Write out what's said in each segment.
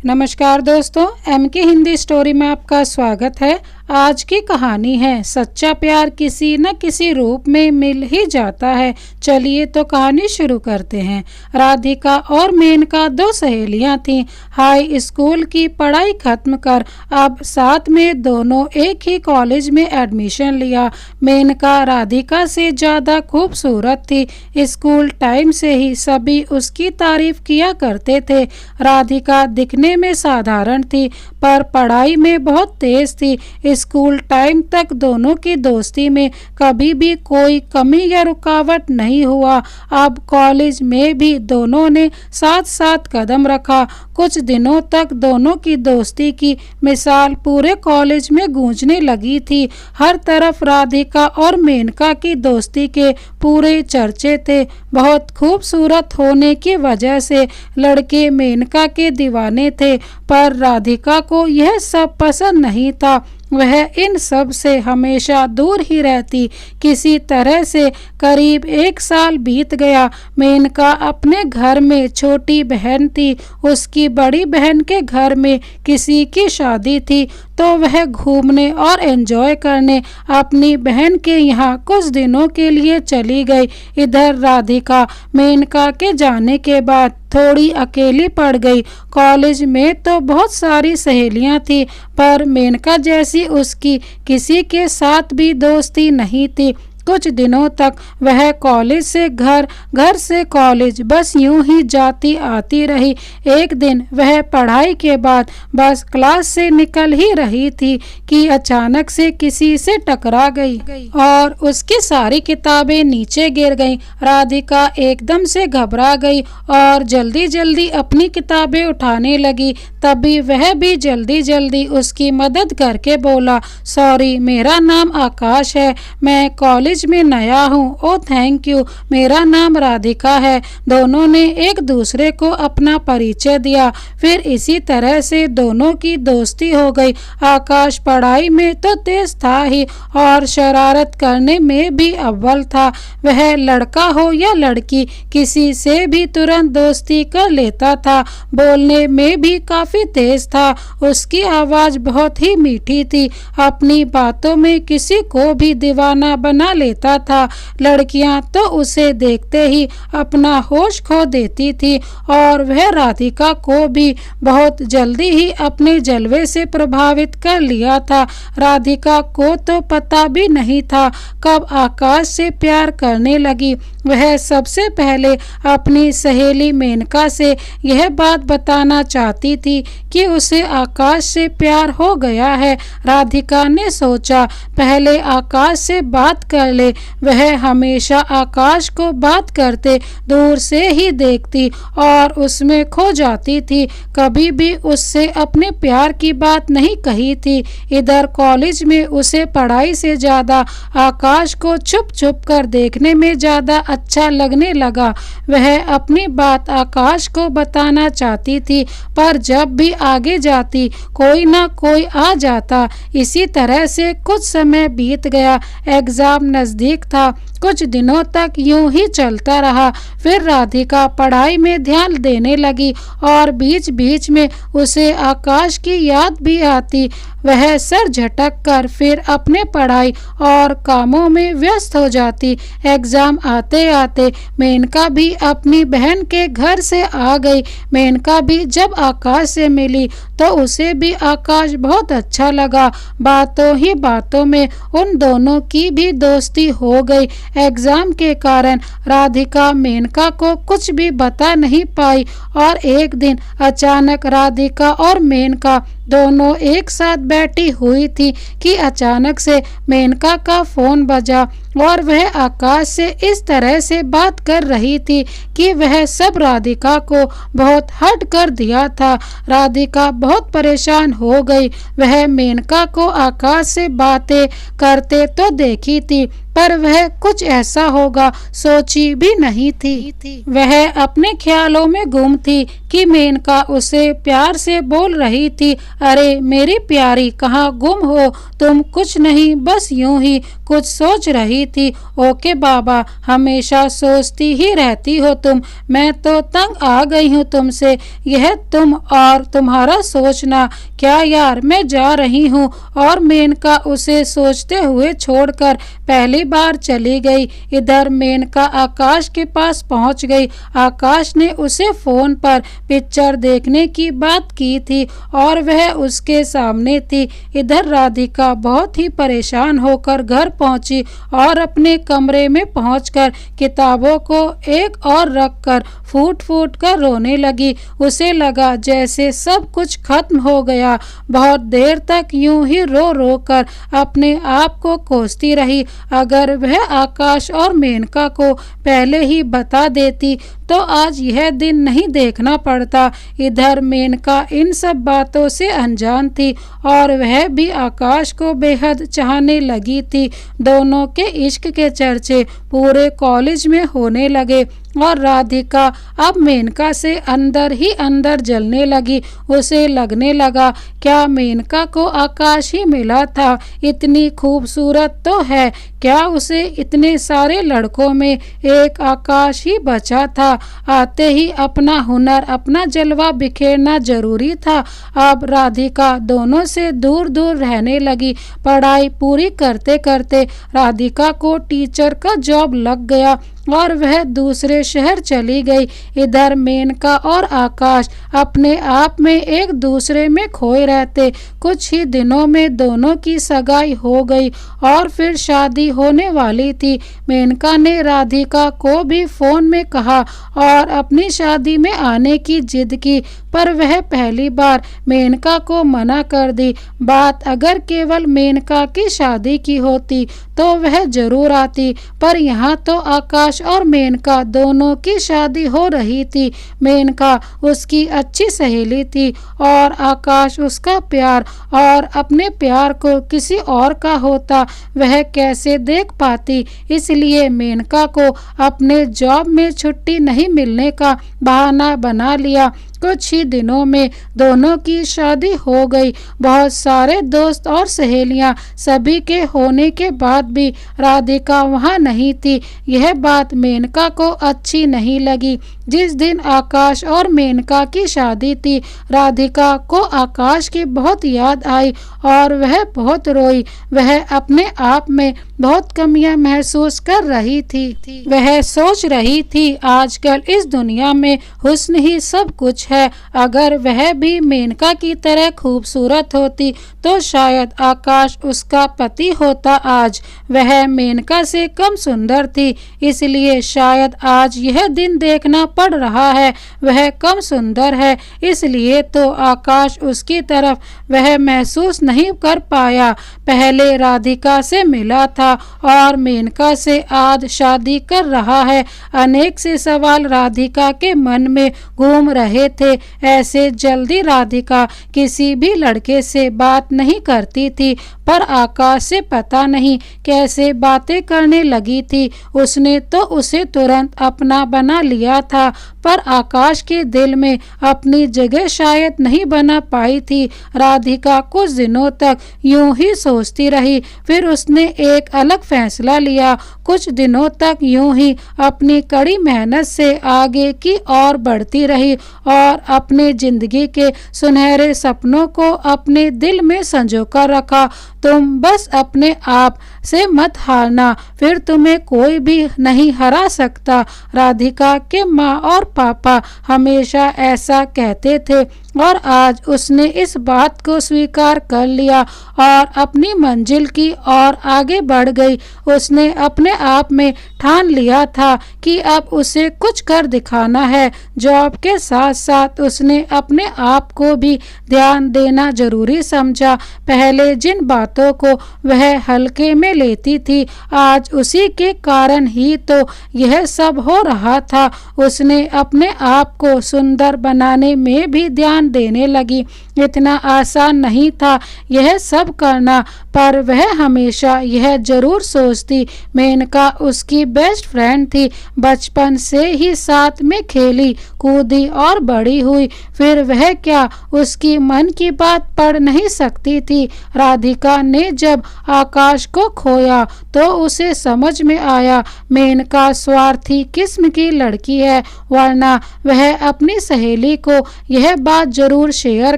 नमस्कार दोस्तों, एम के हिंदी स्टोरी में आपका स्वागत है। आज की कहानी है सच्चा प्यार किसी न किसी रूप में मिल ही जाता है। चलिए तो कहानी शुरू करते हैं। राधिका और मेनका दो सहेलियां थीं। हाई स्कूल की पढ़ाई खत्म कर अब साथ में दोनों एक ही कॉलेज में एडमिशन लिया। मेनका राधिका से ज़्यादा खूबसूरत थी। स्कूल टाइम से ही सभी उसकी तारीफ किया करते थे। राधिका दिखने में साधारण थी पर पढ़ाई में बहुत तेज थी। स्कूल टाइम तक दोनों की दोस्ती में कभी भी कोई कमी या रुकावट नहीं हुआ। अब कॉलेज में भी दोनों ने साथ साथ कदम रखा। कुछ दिनों तक दोनों की दोस्ती की मिसाल पूरे कॉलेज में गूंजने लगी थी। हर तरफ राधिका और मेनका की दोस्ती के पूरे चर्चे थे। बहुत खूबसूरत होने की वजह से लड़के मेनका के दीवाने थे, पर राधिका को यह सब पसंद नहीं था। वह इन सब से हमेशा दूर ही रहती। किसी तरह से करीब 1 साल बीत गया। मेनका अपने घर में छोटी बहन थी। उसकी बड़ी बहन के घर में किसी की शादी थी तो वह घूमने और एंजॉय करने अपनी बहन के यहाँ कुछ दिनों के लिए चली गई। इधर राधिका मेनका के जाने के बाद थोड़ी अकेली पड़ गई। कॉलेज में तो बहुत सारी सहेलियां थी पर मेनका जैसी उसकी किसी के साथ भी दोस्ती नहीं थी। कुछ दिनों तक वह कॉलेज से घर, घर से कॉलेज बस यूं ही जाती आती रही। एक दिन वह पढ़ाई के बाद बस क्लास से निकल ही रही थी कि अचानक से किसी से टकरा गई और उसकी सारी किताबें नीचे गिर गईं। राधिका एकदम से घबरा गई और जल्दी जल्दी अपनी किताबें उठाने लगी। तभी वह भी जल्दी जल्दी उसकी मदद करके बोला, सॉरी, मेरा नाम आकाश है, मैं कॉलेज में नया हूँ। ओ थैंक यू, मेरा नाम राधिका है। दोनों ने एक दूसरे को अपना परिचय दिया। फिर इसी तरह से दोनों की दोस्ती हो गई। आकाश पढ़ाई में तो तेज था ही और शरारत करने में भी अव्वल था। वह लड़का हो या लड़की किसी से भी तुरंत दोस्ती कर लेता था। बोलने में भी काफी तेज था। उसकी आवाज बहुत ही मीठी थी। अपनी बातों में किसी को भी दीवाना बना लेता था। लड़कियां तो उसे देखते ही अपना होश खो देती थी और वह राधिका को भी बहुत जल्दी ही अपने जलवे से प्रभावित कर लिया था। राधिका को तो पता भी नहीं था कब आकाश से प्यार करने लगी। वह सबसे पहले अपनी सहेली मेनका से यह बात बताना चाहती थी कि उसे आकाश से प्यार हो गया है। राधिका ने सोचा पहले आकाश से बात कर ले। वह हमेशा आकाश को बात करते दूर से ही देखती और उसमें खो जाती थी। कभी भी उससे अपने प्यार की बात नहीं कही थी। इधर कॉलेज में उसे पढ़ाई से ज्यादा आकाश को छुप छुप कर देखने में ज्यादा अच्छा लगने लगा। वह अपनी बात आकाश को बताना चाहती थी पर जब भी आगे जाती कोई ना कोई आ जाता। इसी तरह से कुछ समय बीत गया। एग्जाम नजदीक था। कुछ दिनों तक यूं ही चलता रहा। फिर राधिका पढ़ाई में ध्यान देने लगी और बीच बीच में उसे आकाश की याद भी आती। वह सर झटक कर फिर अपने पढ़ाई और कामों में व्यस्त हो जाती। एग्जाम आते आते मेनका भी अपनी बहन के घर से आ गई। मेनका भी जब आकाश से मिली तो उसे भी आकाश बहुत अच्छा लगा। बातों ही बातों में उन दोनों की भी दोस्ती हो गई। एग्जाम के कारण राधिका मेनका को कुछ भी बता नहीं पाई और एक दिन अचानक राधिका और मेनका दोनों एक साथ बैठी हुई थी कि अचानक से मेनका का फोन बजा और वह आकाश से इस तरह से बात कर रही थी कि वह सब राधिका को बहुत हर्ट कर दिया था। राधिका बहुत परेशान हो गई। वह मेनका को आकाश से बातें करते तो देखी थी पर वह कुछ कुछ ऐसा होगा सोची भी नहीं थी। वह अपने ख्यालों में गुम थी कि मेनका उसे प्यार से बोल रही थी, अरे मेरी प्यारी कहाँ गुम हो तुम? कुछ नहीं, बस यूं ही कुछ सोच रही थी। ओके बाबा, हमेशा सोचती ही रहती हो तुम। मैं तो तंग आ गई हूँ तुमसे, यह तुम और तुम्हारा सोचना। क्या यार, मैं जा रही हूँ। और मेनका उसे सोचते हुए छोड़कर पहली बार चली गई। इधर मेनका आकाश के पास पहुँच गई। आकाश ने उसे फोन पर पिक्चर देखने की बात की थी और वह उसके सामने थी। इधर राधिका बहुत ही परेशान होकर घर पहुंची और अपने कमरे में पहुंचकर किताबों को एक और रखकर फूट फूट कर रोने लगी। उसे लगा जैसे सब कुछ खत्म हो गया। बहुत देर तक यूं ही रो रो कर अपने आप को कोसती रही। अगर वह आकाश और मेनका को पहले ही बता देती तो आज यह दिन नहीं देखना पड़ता। इधर मेनका इन सब बातों से अनजान थी और वह भी आकाश को बेहद चाहने लगी थी। दोनों के इश्क के चर्चे पूरे कॉलेज में होने लगे और राधिका अब मेनका से अंदर ही अंदर जलने लगी। उसे लगने लगा क्या मेनका को आकाश ही मिला था? इतनी खूबसूरत तो है, क्या उसे इतने सारे लड़कों में एक आकाश ही बचा था? आते ही अपना हुनर, अपना जलवा बिखेरना जरूरी था। अब राधिका दोनों से दूर दूर रहने लगी। पढ़ाई पूरी करते करते राधिका को टीचर का जॉब लग गया और वह दूसरे शहर चली गई। इधर मेनका और आकाश अपने आप में एक दूसरे में खोए रहते। कुछ ही दिनों में दोनों की सगाई हो गई और फिर शादी होने वाली थी। मेनका ने राधिका को भी फोन में कहा और अपनी शादी में आने की जिद की, पर वह पहली बार मेनका को मना कर दी। बात अगर केवल मेनका की शादी की होती तो वह जरूर आती, पर यहाँ तो आकाश और मेनका दोनों की शादी हो रही थी। मेनका उसकी अच्छी सहेली थी और आकाश उसका प्यार, और अपने प्यार को किसी और का होता वह कैसे देख पाती। इसलिए मेनका को अपने जॉब में छुट्टी नहीं मिलने का बहाना बना लिया। कुछ ही दिनों में दोनों की शादी हो गई। बहुत सारे दोस्त और सहेलियां सभी के होने के बाद भी राधिका वहां नहीं थी। यह बात मेनका को अच्छी नहीं लगी। जिस दिन आकाश और मेनका की शादी थी, राधिका को आकाश की बहुत याद आई और वह बहुत रोई। वह अपने आप में बहुत कमियां महसूस कर रही थी। वह सोच रही थी आजकल इस दुनिया में हुस्न ही सब कुछ है। अगर वह भी मेनका की तरह खूबसूरत होती तो शायद आकाश उसका पति होता। आज वह मेनका से कम सुंदर थी, इसलिए शायद आज यह दिन देखना पड़ रहा है। वह कम सुंदर है, इसलिए तो आकाश उसकी तरफ वह महसूस नहीं कर पाया। पहले राधिका से मिला था और मेनका से आज शादी कर रहा है। अनेक से सवाल राधिका के मन में घूम रहे थे। ऐसे जल्दी राधिका किसी भी लड़के से बात नहीं करती थी, पर आकाश से पता नहीं कैसे बातें करने लगी थी। उसने तो उसे तुरंत अपना बना लिया था, पर आकाश के दिल में अपनी जगह शायद नहीं बना पाई थी। राधिका कुछ दिनों तक यूं ही सोचती रही, फिर उसने एक अलग फैसला लिया। कुछ दिनों तक यूं ही अपनी कड़ी मेहनत से आगे की ओर बढ़ती रही और अपने जिंदगी के सुनहरे सपनों को अपने दिल में संजो कर रखा। तुम बस अपने आप से मत हारना, फिर तुम्हें कोई भी नहीं हरा सकता। राधिका के माँ और पापा हमेशा ऐसा कहते थे और आज उसने इस बात को स्वीकार कर लिया और अपनी मंजिल की ओर आगे बढ़ गई। उसने अपने आप में ठान लिया था कि अब उसे कुछ कर दिखाना है। जॉब के साथ साथ उसने अपने आप को भी ध्यान देना जरूरी समझा। पहले जिन बातों को वह हल्के में लेती थी, आज उसी के कारण ही तो यह सब हो रहा था। उसने अपने आप को सुंदर बनाने में भी ध्यान ध्यान देने लगी। इतना आसान नहीं था यह सब करना, पर वह हमेशा यह जरूर सोचती मेनका उसकी बेस्ट फ्रेंड थी। बचपन से ही साथ में खेली कूदी और बड़ी हुई, फिर वह क्या उसकी मन की बात पढ़ नहीं सकती थी। राधिका ने जब आकाश को खोया तो उसे समझ में आया मेनका स्वार्थी किस्म की लड़की है, वरना वह अपनी सहेली को यह बात जरूर शेयर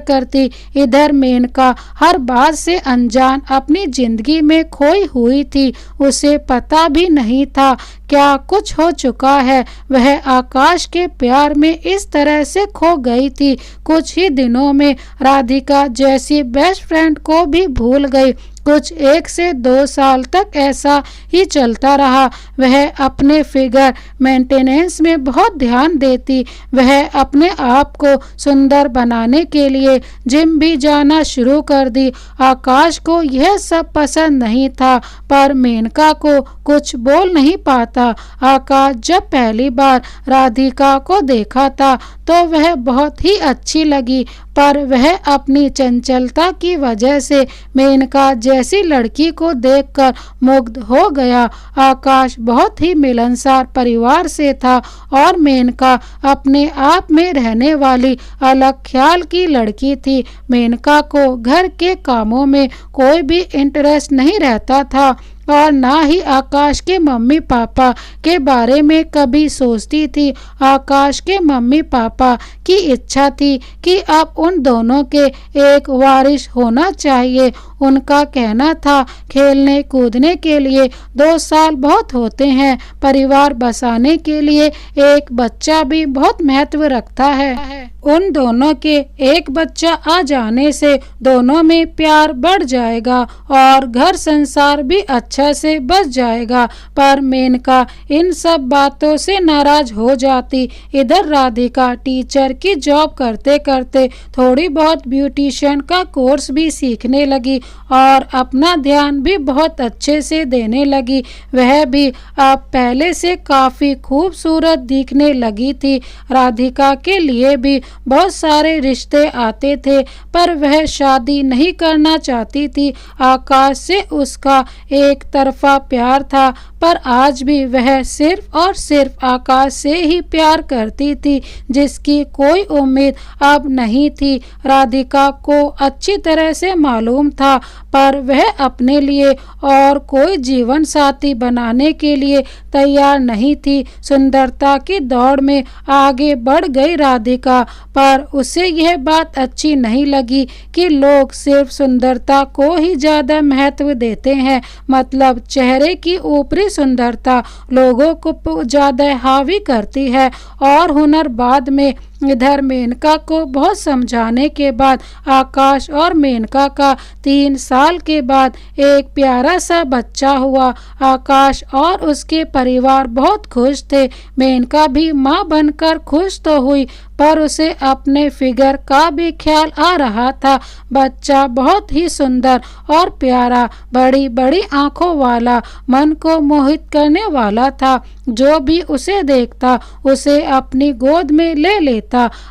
करती। इधर मेनका हर बात से अनजान अपनी जिंदगी में खोई हुई थी। उसे पता भी नहीं था क्या कुछ हो चुका है। वह आकाश के प्यार में इस तरह से खो गई थी, कुछ ही दिनों में राधिका जैसी बेस्ट फ्रेंड को भी भूल गई। कुछ 1 से 2 साल तक ऐसा ही चलता रहा। वह अपने फिगर मेंटेनेंस में बहुत ध्यान देती। वह अपने आप को सुंदर बनाने के लिए जिम भी जाना शुरू कर दी। आकाश को यह सब पसंद नहीं था, पर मेनका को कुछ बोल नहीं पाता। आकाश जब पहली बार राधिका को देखा था तो वह बहुत ही अच्छी लगी, पर वह अपनी चंचलता की वजह से मेनका जैसी लड़की को देखकर मुग्ध हो गया। आकाश बहुत ही मिलनसार परिवार से था और मेनका अपने आप में रहने वाली अलग ख्याल की लड़की थी। मेनका को घर के कामों में कोई भी इंटरेस्ट नहीं रहता था और ना ही आकाश के मम्मी पापा के बारे में कभी सोचती थी। आकाश के मम्मी पापा की इच्छा थी कि अब उन दोनों के एक वारिस होना चाहिए। उनका कहना था खेलने कूदने के लिए 2 साल बहुत होते हैं, परिवार बसाने के लिए एक बच्चा भी बहुत महत्व रखता है। उन दोनों के एक बच्चा आ जाने से दोनों में प्यार बढ़ जाएगा और घर संसार भी अच्छा से बस जाएगा। पर मेनका इन सब बातों से नाराज हो जाती। इधर राधिका टीचर की जॉब करते करते थोड़ी बहुत ब्यूटिशियन का कोर्स भी सीखने लगी और अपना ध्यान भी बहुत अच्छे से देने लगी। वह भी अब पहले से काफ़ी खूबसूरत दिखने लगी थी। राधिका के लिए भी बहुत सारे रिश्ते आते थे, पर वह शादी नहीं करना चाहती थी। आकाश से उसका एक तरफा प्यार था, पर आज भी वह सिर्फ और सिर्फ आकाश से ही प्यार करती थी, जिसकी कोई उम्मीद अब नहीं थी। राधिका को अच्छी तरह से मालूम था, पर वह अपने लिए और कोई जीवन साथी बनाने के लिए तैयार नहीं थी। सुंदरता की दौड़ में आगे बढ़ गई राधिका, पर उसे यह बात अच्छी नहीं लगी कि लोग सिर्फ सुंदरता को ही ज़्यादा महत्व देते हैं। मतलब चेहरे की ऊपरी सुंदरता लोगों को ज़्यादा हावी करती है और हुनर बाद में। इधर मेनका को बहुत समझाने के बाद आकाश और मेनका का 3 साल के बाद एक प्यारा सा बच्चा हुआ। आकाश और उसके परिवार बहुत खुश थे। मेनका भी माँ बनकर खुश तो हुई, पर उसे अपने फिगर का भी ख्याल आ रहा था। बच्चा बहुत ही सुंदर और प्यारा, बड़ी बड़ी आंखों वाला, मन को मोहित करने वाला था। जो भी उसे देखता उसे अपनी गोद में ले लेता।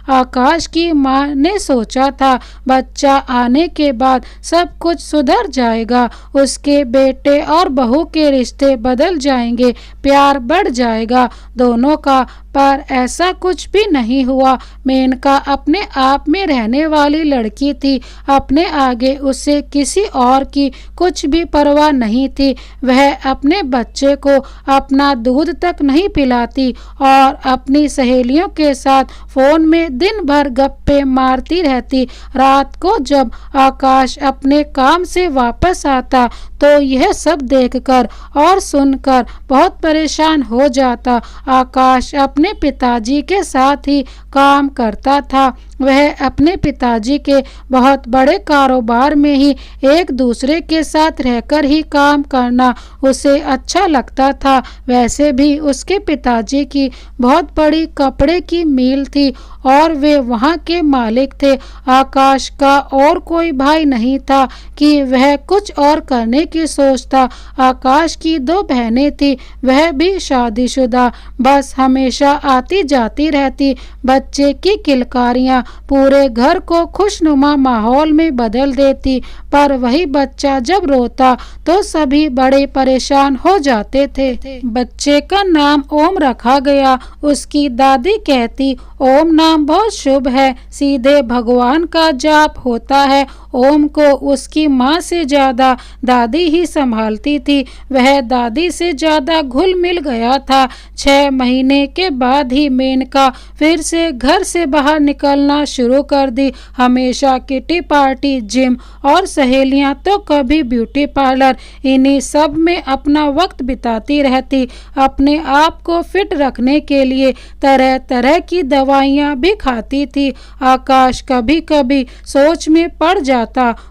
आकाश की माँ ने सोचा था बच्चा आने के बाद सब कुछ सुधर जाएगा, उसके बेटे और बहू के रिश्ते बदल जाएंगे, प्यार बढ़ जाएगा दोनों का, पर ऐसा कुछ भी नहीं हुआ। मेनका अपने आप में रहने वाली लड़की थी। अपने आगे उसे किसी और की कुछ भी परवाह नहीं थी। वह अपने बच्चे को अपना दूध तक नहीं पिलाती और अपनी सहेलियों के साथ फोन में दिन भर गप्पे मारती रहती। रात को जब आकाश अपने काम से वापस आता तो यह सब देखकर और सुनकर बहुत परेशान हो जाता। आकाश अपने पिताजी के साथ ही काम करता था। वह अपने पिताजी के बहुत बड़े कारोबार में ही एक दूसरे के साथ रहकर ही काम करना उसे अच्छा लगता था। वैसे भी उसके पिताजी की बहुत बड़ी कपड़े की मिल थी और वे वहाँ के मालिक थे। आकाश का और कोई भाई नहीं था कि वह कुछ और करने की सोचता। आकाश की 2 बहनें थी, वह भी शादीशुदा, बस हमेशा आती जाती रहती। बच्चे की किलकारियाँ पूरे घर को खुशनुमा माहौल में बदल देती, पर वही बच्चा जब रोता तो सभी बड़े परेशान हो जाते थे। बच्चे का नाम ओम रखा गया। उसकी दादी कहती, ओम नाम बहुत शुभ है, सीधे भगवान का जाप होता है। ओम को उसकी माँ से ज्यादा दादी ही संभालती थी। वह दादी से ज्यादा घुल मिल गया था। 6 महीने के बाद ही मेनका फिर से घर से बाहर निकलना शुरू कर दी। हमेशा किटी पार्टी, जिम और सहेलियां तो कभी ब्यूटी पार्लर, इन्हीं सब में अपना वक्त बिताती रहती। अपने आप को फिट रखने के लिए तरह तरह की दवाइयां भी खाती थी। आकाश कभी कभी सोच में पड़ जाता।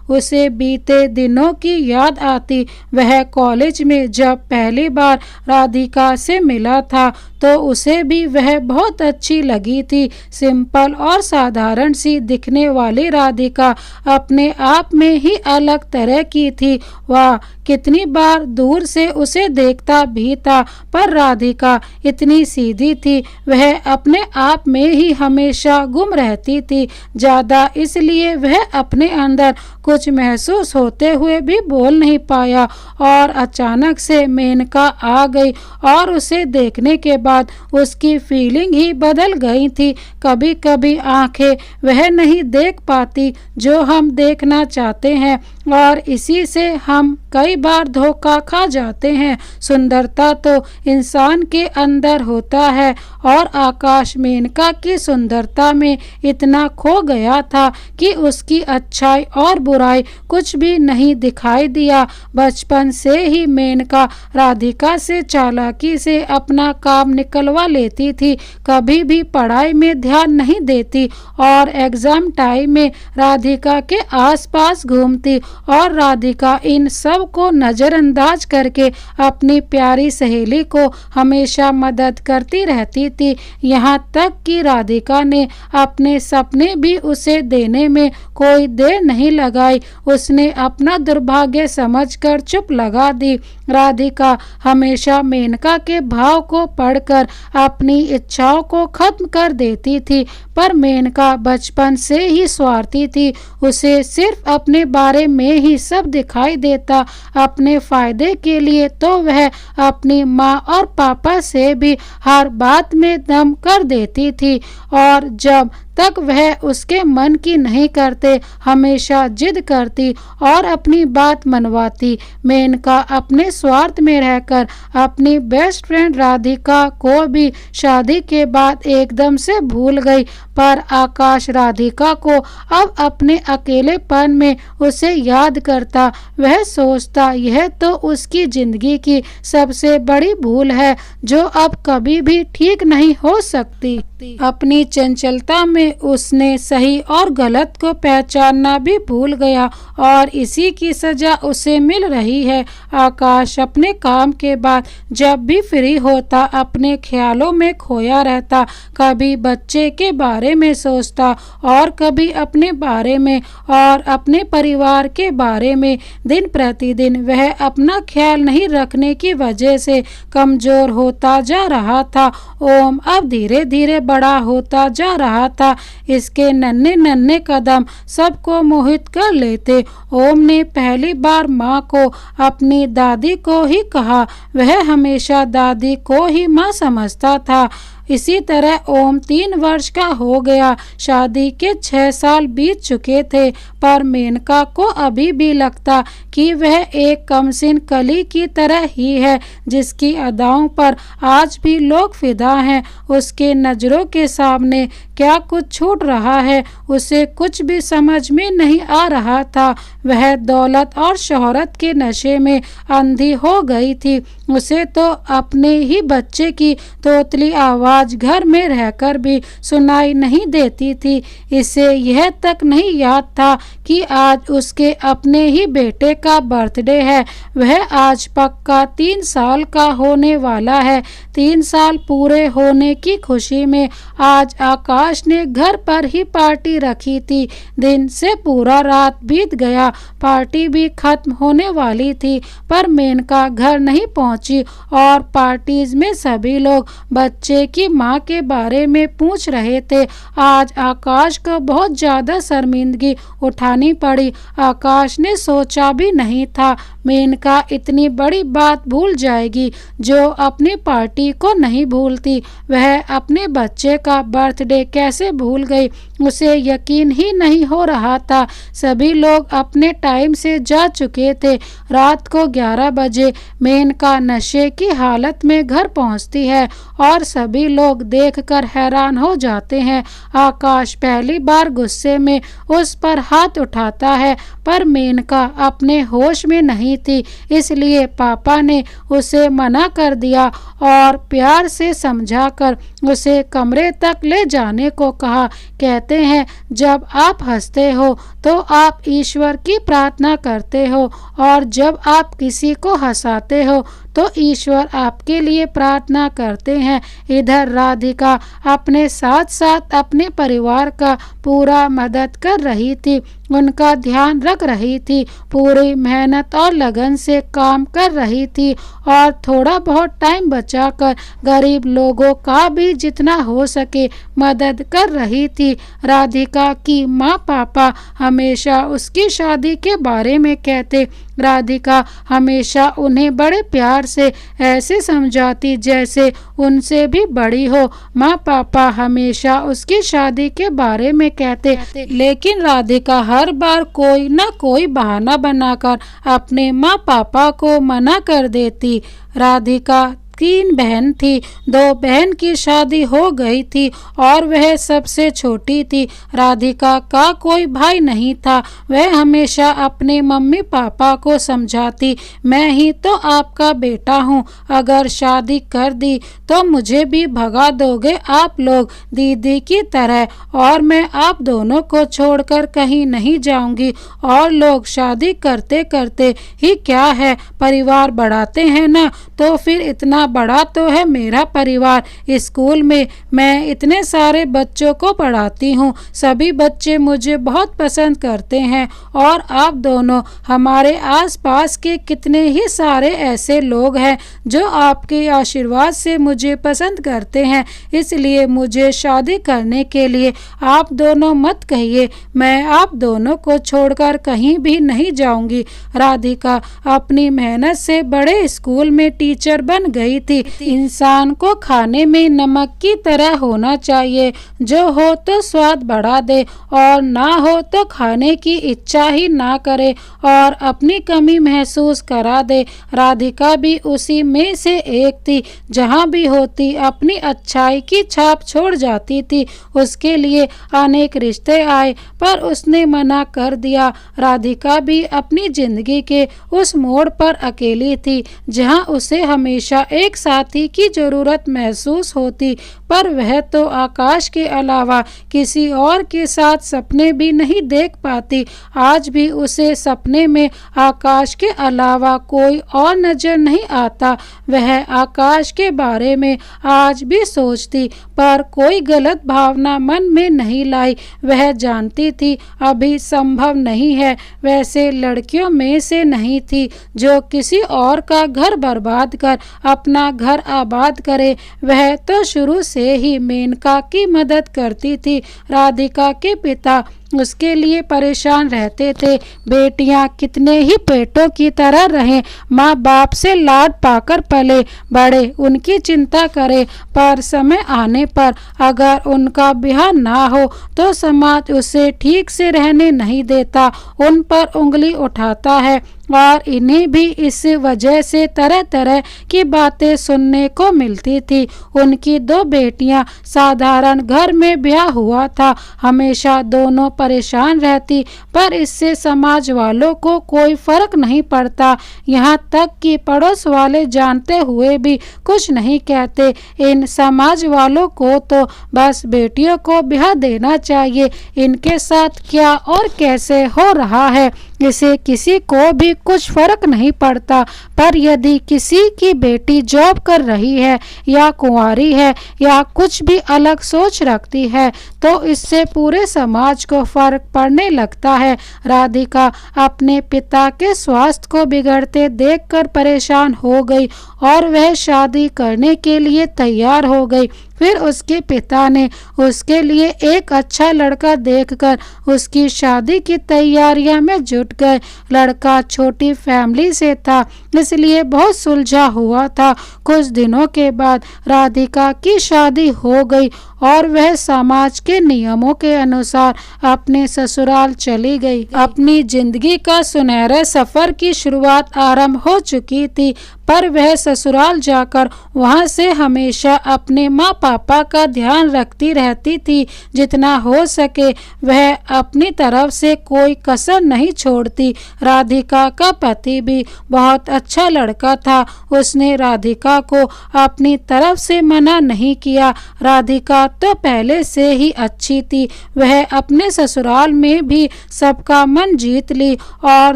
उसे बीते दिनों की याद आती। वह कॉलेज में जब पहली बार राधिका से मिला था तो उसे भी वह बहुत अच्छी लगी थी। सिंपल और साधारण सी दिखने वाली राधिका अपने आप में ही अलग तरह की थी। वाह, कितनी बार दूर से उसे देखता भी था, पर राधिका इतनी सीधी थी। वह अपने आप में ही हमेशा गुम रहती थी। ज्यादा इसलिए वह अपने अंदर कुछ महसूस होते हुए भी बोल नहीं पाया। और अचानक से मेनका आ गई और उसे देखने के बाद उसकी फीलिंग ही बदल गई थी। कभी कभी आंखें वह नहीं देख पाती जो हम देखना चाहते हैं, और इसी से हम कई बार धोखा खा जाते हैं। सुंदरता तो इंसान के अंदर होता है, और आकाश मेनका की सुंदरता में इतना खो गया था कि उसकी अच्छाई और बुराई कुछ भी नहीं दिखाई दिया। बचपन से ही मेनका राधिका से चालाकी से अपना काम निकलवा लेती थी। कभी भी पढ़ाई में ध्यान नहीं देती और एग्जाम टाइम में राधिका के आसपास घूमती, और राधिका इन सब को नजरअंदाज करके अपनी प्यारी सहेली को हमेशा मदद करती रहती थी। यहाँ तक कि राधिका ने अपने सपने भी उसे देने में कोई देर नहीं लगाई। उसने अपना दुर्भाग्य समझकर चुप लगा दी। राधिका हमेशा मेनका के भाव को पढ़कर अपनी इच्छाओं को खत्म कर देती थी, पर मेनका बचपन से ही स्वार्थी थी। उसे सिर्फ अपने बारे में ही सब दिखाई देता। अपने फायदे के लिए तो वह अपनी माँ और पापा से भी हर बात में दम कर देती थी, और जब तक वह उसके मन की नहीं करते हमेशा जिद करती और अपनी बात मनवाती। मेनका अपने स्वार्थ में रहकर अपनी बेस्ट फ्रेंड राधिका को भी शादी के बाद एकदम से भूल गई, पर आकाश राधिका को अब अपने अकेलेपन में उसे याद करता। वह सोचता, यह तो उसकी जिंदगी की सबसे बड़ी भूल है जो अब कभी भी ठीक नहीं हो सकती। अपनी चंचलता में उसने सही और गलत को पहचानना भी भूल गया, और इसी की सजा उसे मिल रही है। आकाश अपने काम के बाद जब भी फ्री होता अपने ख्यालों में खोया रहता। कभी बच्चे के बारे में सोचता और कभी अपने बारे में और अपने परिवार के बारे में। दिन प्रतिदिन वह अपना ख्याल नहीं रखने की वजह से कमजोर होता जा रहा था। ओम अब धीरे धीरे बड़ा होता जा रहा था। इसके नन्हे नन्हे कदम सबको मोहित कर लेते। ओम ने पहली बार माँ को अपनी दादी को ही कहा। वह हमेशा दादी को ही माँ समझता था। इसी तरह ओम 3 वर्ष का हो गया। शादी के 6 साल बीत चुके थे, पर मेनका को अभी भी लगता कि वह एक कमसिन कली की तरह ही है, जिसकी अदाओं पर आज भी लोग फिदा हैं। उसके नज़रों के सामने क्या कुछ छूट रहा है, उसे कुछ भी समझ में नहीं आ रहा था। वह दौलत और शोहरत के नशे में अंधी हो गई थी। उसे तो अपने ही बच्चे की तोतली आवाज घर में रहकर भी सुनाई नहीं देती थी। इसे यह तक नहीं याद था कि आज उसके अपने ही बेटे का बर्थडे है। वह आज पक्का 3 साल का होने वाला है। 3 साल पूरे होने की खुशी में आज आकाश ने घर पर ही पार्टी रखी थी। दिन से पूरा रात बीत गया। पार्टी भी खत्म होने वाली थी, पर मेनका घर नहीं पहुंची और पार्टीज में सभी लोग बच्चे की की माँ के बारे में पूछ रहे थे। आज आकाश को बहुत ज़्यादा शर्मिंदगी उठानी पड़ी। आकाश ने सोचा भी नहीं था मेनका इतनी बड़ी बात भूल जाएगी, जो अपनी पार्टी को नहीं भूलती वह अपने बच्चे का बर्थडे कैसे भूल गई। उसे यकीन ही नहीं हो रहा था। सभी लोग अपने टाइम से जा चुके थे। रात को 11 बजे मेनका नशे की हालत में घर पहुंचती है और सभी लोग देखकर हैरान हो जाते हैं। आकाश पहली बार गुस्से में उस पर हाथ उठाता है, पर मेनका अपने होश में नहीं थी, इसलिए पापा ने उसे मना कर दिया और प्यार से समझाकर उसे कमरे तक ले जाने को कहा। कहते हैं जब आप हंसते हो तो आप ईश्वर की प्रार्थना करते हो, और जब आप किसी को हंसाते हो तो ईश्वर आपके लिए प्रार्थना करते हैं। इधर राधिका अपने साथ साथ अपने परिवार का पूरा मदद कर रही थी, उनका ध्यान रख रही थी, पूरी मेहनत और लगन से काम कर रही थी और थोड़ा बहुत टाइम बचाकर गरीब लोगों का भी जितना हो सके मदद कर रही थी। राधिका की माँ पापा हमेशा उसकी शादी के बारे में कहते। राधिका हमेशा उन्हें बड़े प्यार से ऐसे समझाती जैसे उनसे भी बड़ी हो। माँ पापा हमेशा उसकी शादी के बारे में कहते, लेकिन राधिका हर बार कोई न कोई बहाना बनाकर अपने माँ पापा को मना कर देती। राधिका 3 बहन थी, 2 बहन की शादी हो गई थी और वह सबसे छोटी थी। राधिका का कोई भाई नहीं था। वह हमेशा अपने मम्मी पापा को समझाती, मैं ही तो आपका बेटा हूँ, अगर शादी कर दी तो मुझे भी भगा दोगे आप लोग दीदी की तरह, और मैं आप दोनों को छोड़कर कहीं नहीं जाऊंगी। और लोग शादी करते करते ही क्या है, परिवार बढ़ाते हैं ना, तो फिर इतना बड़ा तो है मेरा परिवार। स्कूल में मैं इतने सारे बच्चों को पढ़ाती हूँ, सभी बच्चे मुझे बहुत पसंद करते हैं, और आप दोनों हमारे आसपास के कितने ही सारे ऐसे लोग हैं जो आपके आशीर्वाद से मुझे पसंद करते हैं। इसलिए मुझे शादी करने के लिए आप दोनों मत कहिए, मैं आप दोनों को छोड़कर कहीं भी नहीं जाऊंगी। राधिका अपनी मेहनत से बड़े स्कूल में टीचर बन गई थी। इंसान को खाने में नमक की तरह होना चाहिए, जो हो तो स्वाद बढ़ा दे और ना हो तो खाने की इच्छा ही ना करे और अपनी कमी महसूस करा दे। राधिका भी उसी में से एक थी। जहाँ भी होती अपनी अच्छाई की छाप छोड़ जाती थी। उसके लिए अनेक रिश्ते आए, पर उसने मना कर दिया। राधिका भी अपनी जिंदगी के उस मोड़ पर अकेली थी जहाँ उसे हमेशा एक साथी की जरूरत महसूस होती, पर वह तो आकाश के अलावा किसी और के साथ सपने भी नहीं देख पाती। आज भी उसे सपने में आकाश के अलावा कोई और नजर नहीं आता। वह आकाश के बारे में आज भी सोचती, पर कोई गलत भावना मन में नहीं लाई। वह जानती थी अभी संभव नहीं है। वैसे लड़कियों में से नहीं थी जो किसी और का घर बर्बाद कर अपना घर आबाद करे। वह तो शुरू से ही मेनका की मदद करती थी। राधिका के पिता उसके लिए परेशान रहते थे। बेटियां कितने ही पेटों की तरह रहें, माँ बाप से लाड पाकर पले बड़े, उनकी चिंता करे, पर समय आने पर अगर उनका ब्याह ना हो तो समाज उसे ठीक से रहने नहीं देता, उन पर उंगली उठाता है। और इन्हें भी इस वजह से तरह तरह की बातें सुनने को मिलती थी। उनकी 2 बेटियां साधारण घर में ब्याह हुआ था। हमेशा दोनों परेशान रहती, पर इससे समाज वालों को कोई फर्क नहीं पड़ता। यहाँ तक कि पड़ोस वाले जानते हुए भी कुछ नहीं कहते। इन समाज वालों को तो बस बेटियों को ब्याह देना चाहिए। इनके साथ क्या और कैसे हो रहा है इसे किसी को भी कुछ फर्क नहीं पड़ता। पर यदि किसी की बेटी जॉब कर रही है या कुंवारी है या कुछ भी अलग सोच रखती है तो इससे पूरे समाज को फर्क पड़ने लगता है। राधिका अपने पिता के स्वास्थ्य को बिगड़ते देखकर परेशान हो गई और वह शादी करने के लिए तैयार हो गई। फिर उसके पिता ने उसके लिए एक अच्छा लड़का देखकर उसकी शादी की तैयारियां में जुट गए। लड़का छोटी फैमिली से था, इसलिए बहुत सुलझा हुआ था। कुछ दिनों के बाद राधिका की शादी हो गई और वह समाज के नियमों के अनुसार अपने ससुराल चली गई। अपनी जिंदगी का सुनहरे सफर की शुरुआत आरंभ हो चुकी थी, पर वह ससुराल जाकर वहां से हमेशा अपने माँ पापा का ध्यान रखती रहती थी। जितना हो सके वह अपनी तरफ से कोई कसर नहीं छोड़ती। राधिका का पति भी बहुत अच्छा लड़का था। उसने राधिका को अपनी तरफ से मना नहीं किया। राधिका तो पहले से ही अच्छी थी। वह अपने ससुराल में भी सबका मन जीत ली और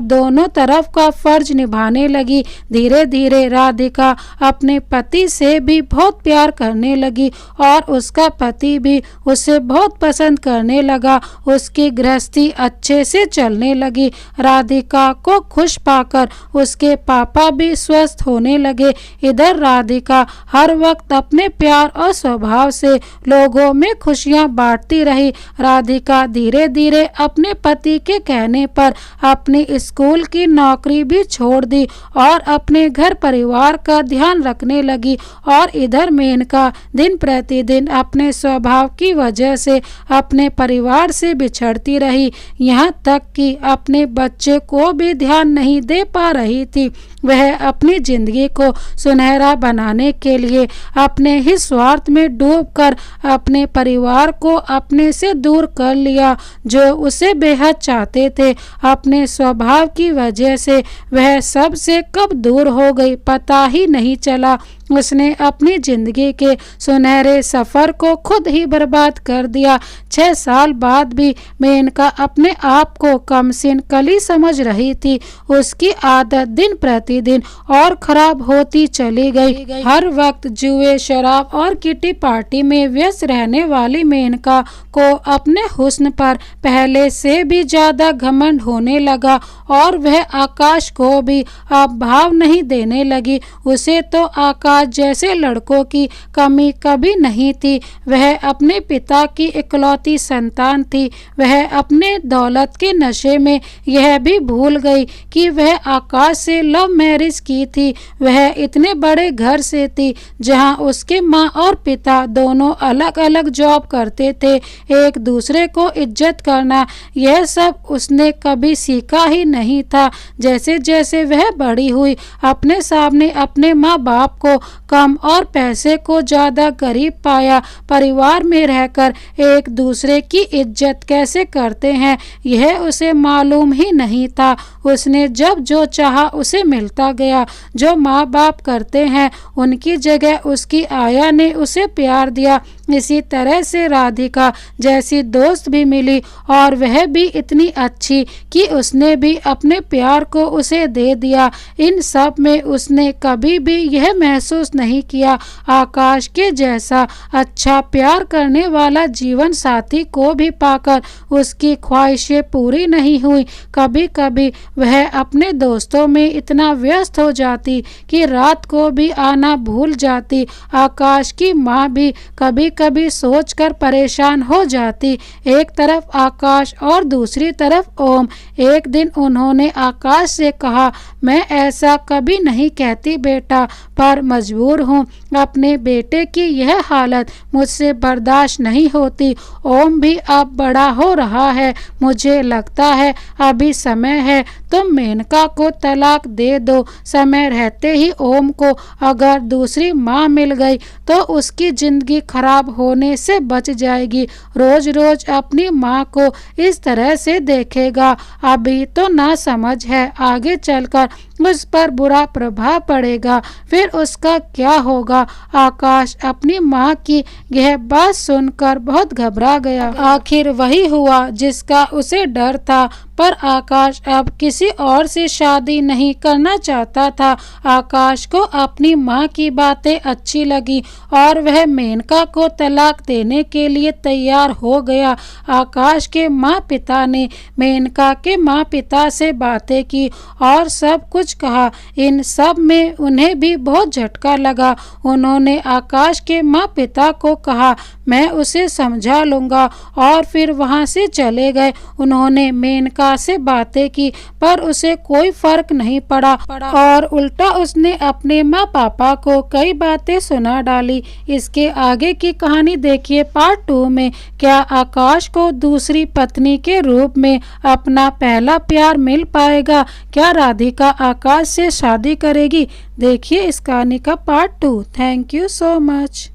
दोनों तरफ का फर्ज निभाने लगी। धीरे धीरे राधिका अपने पति से भी बहुत प्यार करने लगी और उसका पति भी उसे बहुत पसंद करने लगा। उसकी गृहस्थी अच्छे से चलने लगी। राधिका को खुश पाकर उसके पापा भी स्वस्थ होने लगे। इधर राधिका हर वक्त अपने प्यार और स्वभाव से लोगों में खुशियां बांटती रही। राधिका धीरे धीरे अपने पति के कहने पर अपनी स्कूल की नौकरी भी छोड़ दी और अपने घर परिवार का ध्यान रखने लगी। और इधर मेनका दिन प्रतिदिन अपने स्वभाव की वजह से अपने परिवार से बिछड़ती रही, यहाँ तक कि अपने बच्चे को भी ध्यान नहीं दे पा रही थी। वह अपनी जिंदगी को सुनहरा बनाने के लिए अपने ही स्वार्थ में डूबकर अपने परिवार को अपने से दूर कर लिया, जो उसे बेहद चाहते थे। अपने स्वभाव की वजह से वह सबसे कब दूर हो गई पता ही नहीं चला। उसने अपनी जिंदगी के सुनहरे सफर को खुद ही बर्बाद कर दिया। 6 साल बाद भी मेनका अपने आप को कमसिन कली समझ रही थी। उसकी आदत दिन प्रतिदिन और खराब होती चली गई। हर वक्त जुए, शराब और किटी पार्टी में व्यस्त रहने वाली मेनका को अपने हुस्न पर पहले से भी ज्यादा घमंड होने लगा और वह आकाश को भी अब भाव नहीं देने लगी। उसे तो आकाश जैसे लड़कों की कमी कभी नहीं थी। वह अपने पिता की इकलौती संतान थी। वह अपने दौलत के नशे में यह भी भूल गई कि वह आकाश से लव मैरिज की थी। वह इतने बड़े घर से थी जहां उसके माँ और पिता दोनों अलग अलग जॉब करते थे। एक दूसरे को इज्जत करना, यह सब उसने कभी सीखा ही नहीं था। जैसे जैसे वह बड़ी हुई, अपने सामने अपने माँ बाप को कम और पैसे को ज्यादा गरीब पाया। परिवार में रहकर एक दूसरे की इज्जत कैसे करते हैं यह उसे मालूम ही नहीं था। उसने जब जो चाहा उसे मिलता गया। जो माँ बाप करते हैं उनकी जगह उसकी आया ने उसे प्यार दिया। इसी तरह से राधिका जैसी दोस्त भी मिली और वह भी इतनी अच्छी कि उसने भी अपने प्यार को उसे दे दिया। इन सब में उसने कभी भी यह महसूस नहीं किया आकाश के जैसा अच्छा प्यार करने वाला जीवन साथी को भी पाकर उसकी ख्वाहिशें पूरी नहीं हुई। कभी कभी वह अपने दोस्तों में इतना व्यस्त हो जाती कि रात को भी आना भूल जाती। आकाश की माँ भी कभी कभी सोचकर परेशान हो जाती। एक तरफ आकाश और दूसरी तरफ ओम। एक दिन उन्होंने आकाश से कहा, मैं ऐसा कभी नहीं कहती बेटा, पर मजबूर हूँ। अपने बेटे की यह हालत मुझसे बर्दाश्त नहीं होती। ओम भी अब बड़ा हो रहा है। मुझे लगता है अभी समय है तुम मेनका को तलाक दे दो। समय रहते ही ओम को अगर दूसरी माँ मिल गई तो उसकी जिंदगी खराब होने से बच जाएगी। रोज रोज अपनी माँ को इस तरह से देखेगा। अभी तो ना समझ है, आगे चलकर उस पर बुरा प्रभाव पड़ेगा, फिर उसका क्या होगा। आकाश अपनी माँ की यह बात सुनकर बहुत घबरा गया। आखिर वही हुआ जिसका उसे डर था। पर आकाश अब किसी और से शादी नहीं करना चाहता था। आकाश को अपनी माँ की बातें अच्छी लगी और वह मेनका को तलाक देने के लिए तैयार हो गया। आकाश के माँ पिता ने मेनका के माँ पिता से बातें की और सब कुछ कहा। इन सब में उन्हें भी बहुत झटका लगा। उन्होंने आकाश के माँ पिता को कहा, मैं उसे समझा लूँगा, और फिर वहाँ से चले गए। उन्होंने मेनका से बातें की पर उसे कोई फर्क नहीं पड़ा और उल्टा उसने अपने माँ पापा को कई बातें सुना डाली। इसके आगे की कहानी देखिए पार्ट 2 में। क्या आकाश को दूसरी पत्नी के रूप में अपना पहला प्यार मिल पाएगा? क्या राधिका आकाश से शादी करेगी? देखिए इस कहानी का part 2। Thank you so much.